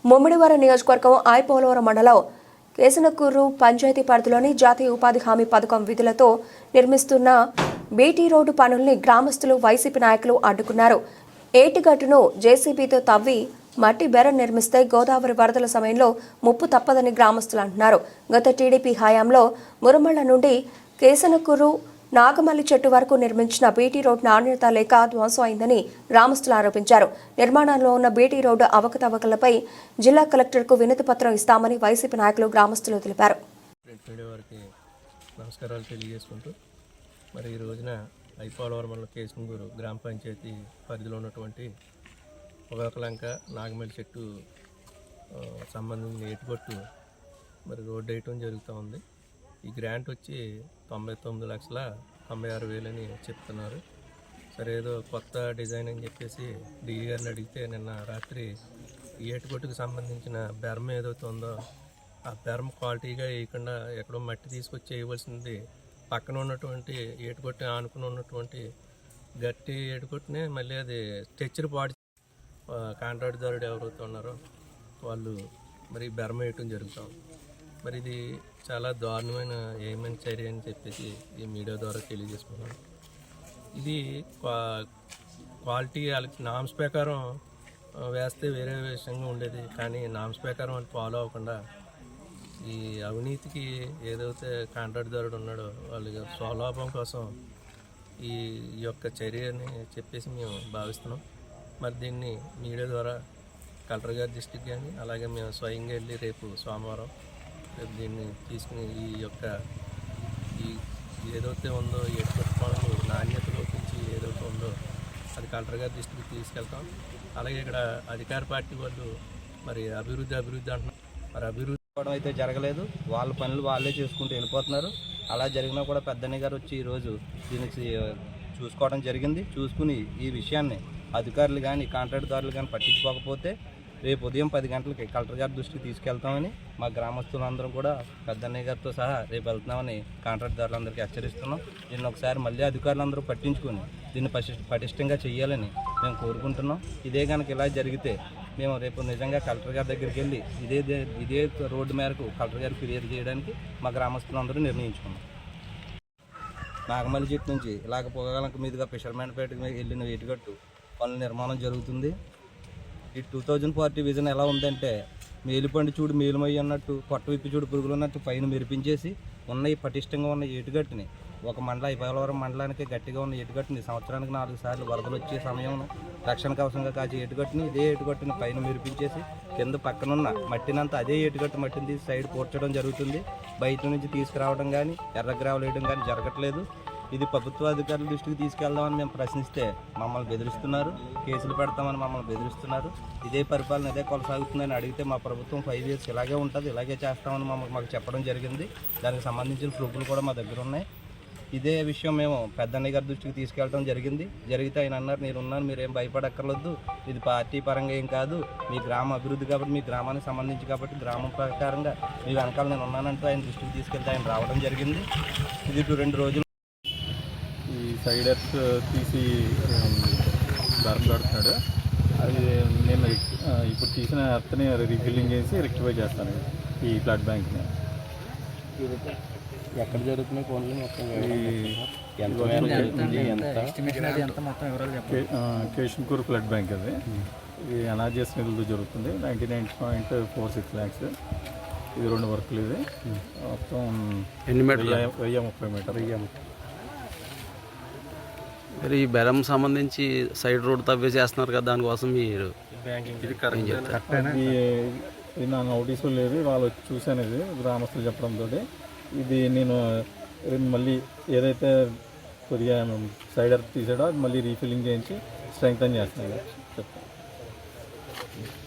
ముమ్మిడివరం నియోజకవర్గం ఐపోలవరం మండలం కేసనకూరు పంచాయతీ పరిధిలోని జాతీయ ఉపాధి హామీ పథకం విధులతో నిర్మిస్తున్న బీటీ రోడ్డు పనుల్ని గ్రామస్తులు వైసీపీ నాయకులు అడ్డుకున్నారు. ఏటిగట్టును జేసీబీతో తవ్వి మట్టి బెర నిర్మిస్తే గోదావరి వరదల సమయంలో ముప్పు తప్పదని గ్రామస్తులు అంటున్నారు. గత టీడీపీ హయాంలో మురమళ్ల నుండి కేసనకూరు నాగమల్లి చెట్టు వరకు నిర్మించిన బీటీ రోడ్డు నాణ్యత లేక ధ్వంసం అయిందని గ్రామస్తులు ఆరోపించారు. నిర్మాణంలో ఉన్న బీటీ రోడ్డు అవకతవకలపై జిల్లా కలెక్టర్కు వినతి పత్రం ఇస్తామని వైసీపీ నాయకులు గ్రామస్తులు తెలిపారు. నమస్కారాలు తెలియజేసుకుంటూ మరి ఈ రోజున ఐపోలవరం మండలం కేసనకూరు గ్రామ పంచాయతీ పరిధిలో ఉన్నటువంటి పొగాకలంక నాగమల్లి చెట్టు సంబంధించిన ఏటుగొట్టు మరి రోడ్డు వేయటం జరుగుతూ ఉంది. ఈ గ్రాంట్ వచ్చి 99,96,000 అని చెప్తున్నారు. సరే ఏదో కొత్త డిజైన్ అని చెప్పేసి డిఈ గారిని అడిగితే నిన్న రాత్రి ఈ ఏటుగొట్టుకు సంబంధించిన బెర్మ ఏదైతే ఉందో ఆ బెర్మ క్వాలిటీగా వేయకుండా ఎక్కడో మట్టి తీసుకొచ్చి వేయవలసింది పక్కన ఉన్నటువంటి ఏటుగొట్టు ఆనుకుని ఉన్నటువంటి గట్టి ఏటుగొట్టునే మళ్ళీ అది స్ట్రెచ్చర్ పాడి కాంట్రాక్టుదారుడు ఎవరైతే ఉన్నారో వాళ్ళు మరి బెర్మ వేయటం జరుగుతాం. మరి ఇది చాలా దారుణమైన ఏమైనా చర్య అని చెప్పేసి ఈ మీడియా ద్వారా తెలియజేసుకున్నాను. ఇది క్వాలిటీ వాళ్ళకి నామ్స్ ప్రకారం వేస్తే వేరే విషయంగా ఉండేది, కానీ నామ్స్ ప్రకారం వాళ్ళు ఫాలో అవ్వకుండా ఈ అవినీతికి ఏదైతే కాంట్రాక్టుదారుడు ఉన్నాడో వాళ్ళ స్వలాభం కోసం ఈ యొక్క చర్యని చెప్పేసి మేము భావిస్తున్నాం. మరి దీన్ని మీడియా ద్వారా కలెక్టర్ గారి దృష్టికి కానీ అలాగే మేము స్వయంగా వెళ్ళి రేపు సోమవారం దీన్ని తీసుకుని ఈ యొక్క ఈ ఏదైతే ఉందో ఏడుకొట్టుకోవడం నాణ్యత లోపించి ఏదైతే ఉందో అది కలెక్టర్ గారి దృష్టికి తీసుకెళ్తాం. అలాగే ఇక్కడ అధికార పార్టీ వాళ్ళు మరి అభివృద్ధి అంటున్నారు. మరి అభివృద్ధి అయితే జరగలేదు, వాళ్ళ పనులు వాళ్ళే చేసుకుంటూ వెళ్ళిపోతున్నారు. అలా జరిగినా కూడా పెద్దన్న గారు వచ్చి ఈరోజు దీనికి చూసుకోవడం జరిగింది. చూసుకుని ఈ విషయాన్ని అధికారులు కానీ కాంట్రాక్టుదారులు కానీ పట్టించుకోకపోతే రేపు ఉదయం 10 గంటలకి కలెక్టర్ గారి దృష్టికి తీసుకెళ్తామని మా గ్రామస్తులందరం కూడా పెద్దన్నయ్య గారితో సహా రేపు వెళ్తున్నామని కాంట్రాక్టుదారులందరికీ హెచ్చరిస్తున్నాం. దీన్ని ఒకసారి మళ్ళీ అధికారులందరూ పట్టించుకొని దీన్ని పటిష్టంగా చేయాలని మేము కోరుకుంటున్నాం. ఇదే కనుక ఇలా జరిగితే మేము రేపు నిజంగా కలెక్టర్ గారి దగ్గరికి వెళ్ళి ఇదే రోడ్డు మేరకు కలెక్టర్ గారికి ఫిర్యాదు చేయడానికి మా గ్రామస్తులందరూ నిర్ణయించుకున్నాం. నాగమల్లి చెట్టు నుంచి ఇలాగ పొగాకలంక మీదుగా ఫిషర్మెన్పేటకి వెళ్ళిన ఏటిగట్టు పనుల నిర్మాణం జరుగుతుంది. ఈ 2040 విజన్ ఎలా ఉందంటే మేలుపండి చూడు మేలుమయ్యి అన్నట్టు, కొట్ట విప్పి చూడు పురుగులు అన్నట్టు పైన మెరిపించేసి ఉన్న ఈ పటిష్టంగా ఉన్న ఏటుగట్టుని ఒక ఐపోలవరం మండలానికి గట్టిగా ఉన్న ఏటుగట్టుని సంవత్సరానికి 4 సార్లు వరదలు వచ్చే సమయం రక్షణ కవచంగా కాచే ఏటుగట్టుని ఇదే ఏటుగట్టుని పైన మెరిపించేసి కింద పక్కనున్న మట్టినంతా అదే ఏటుగట్టు మట్టిని తీసి సైడ్ పూడ్చడం జరుగుతుంది. బయట నుంచి తీసుకురావడం కానీ ఎర్రగ్రావలు వేయడం కానీ జరగట్లేదు. ఇది ప్రభుత్వ అధికారుల దృష్టికి తీసుకెళ్దామని మేము ప్రశ్నిస్తే మమ్మల్ని బెదిరిస్తున్నారు, కేసులు పెడతామని మమ్మల్ని బెదిరిస్తున్నారు. ఇదే పరిపాలన ఇదే కొనసాగుతుందని అడిగితే మా ప్రభుత్వం 5 ఇయర్స్ ఇలాగే ఉంటుంది, ఇలాగే చేస్తామని మాకు చెప్పడం జరిగింది. దానికి సంబంధించిన ప్రూఫ్లు కూడా మా దగ్గర ఉన్నాయి. ఇదే విషయం మేము పెద్దన్నయ్య గారి దృష్టికి తీసుకెళ్ళడం జరిగితే ఆయన అన్నారు, నేనున్నాను, మీరేం భయపడక్కర్లేదు, ఇది పార్టీ పరంగా ఏం కాదు, మీ గ్రామ అభివృద్ధి కాబట్టి మీ గ్రామానికి సంబంధించి కాబట్టి గ్రామం ప్రకారంగా మీ వెనకాల నేను ఉన్నానంటూ ఆయన దృష్టికి తీసుకెళ్తే ఆయన రావడం జరిగింది. ఇది 2 రోజులు ఈ సైడ్ ఎర్త్ తీసి దారం కడుతున్నాడు. అది నేను ఇప్పుడు తీసిన ఎర్త్ని రీఫిల్లింగ్ చేసి రెక్టిఫై చేస్తాను ఈ ఫ్లడ్ బ్యాంక్ని. ఎక్కడ జరుగుతున్నాయి పనులు కేశంకూరు ఫ్లడ్ బ్యాంక్ అది. ఇది ఎన్ఆర్జీఎస్ నిధులతో జరుగుతుంది. 99.46 lakhs. ఇది 2 వర్కులు. ఇది మొత్తం 1030 మీటర్. మరి ఈ బెరం సంబంధించి సైడ్ రోడ్ తవ్వే చేస్తున్నారు కదా, దానికోసం మీరు ఇది నా నోటీసులు లేదు, వాళ్ళు వచ్చి చూశాను. ఇది గ్రామస్తులు చెప్పడంతో ఇది నేను మళ్ళీ ఏదైతే కొద్దిగా సైడ్ ఎర్త్ తీసాడో అది మళ్ళీ రీఫిల్లింగ్ చేయించి స్ట్రెంగ్తన్ చేస్తున్నాను చెప్తాను.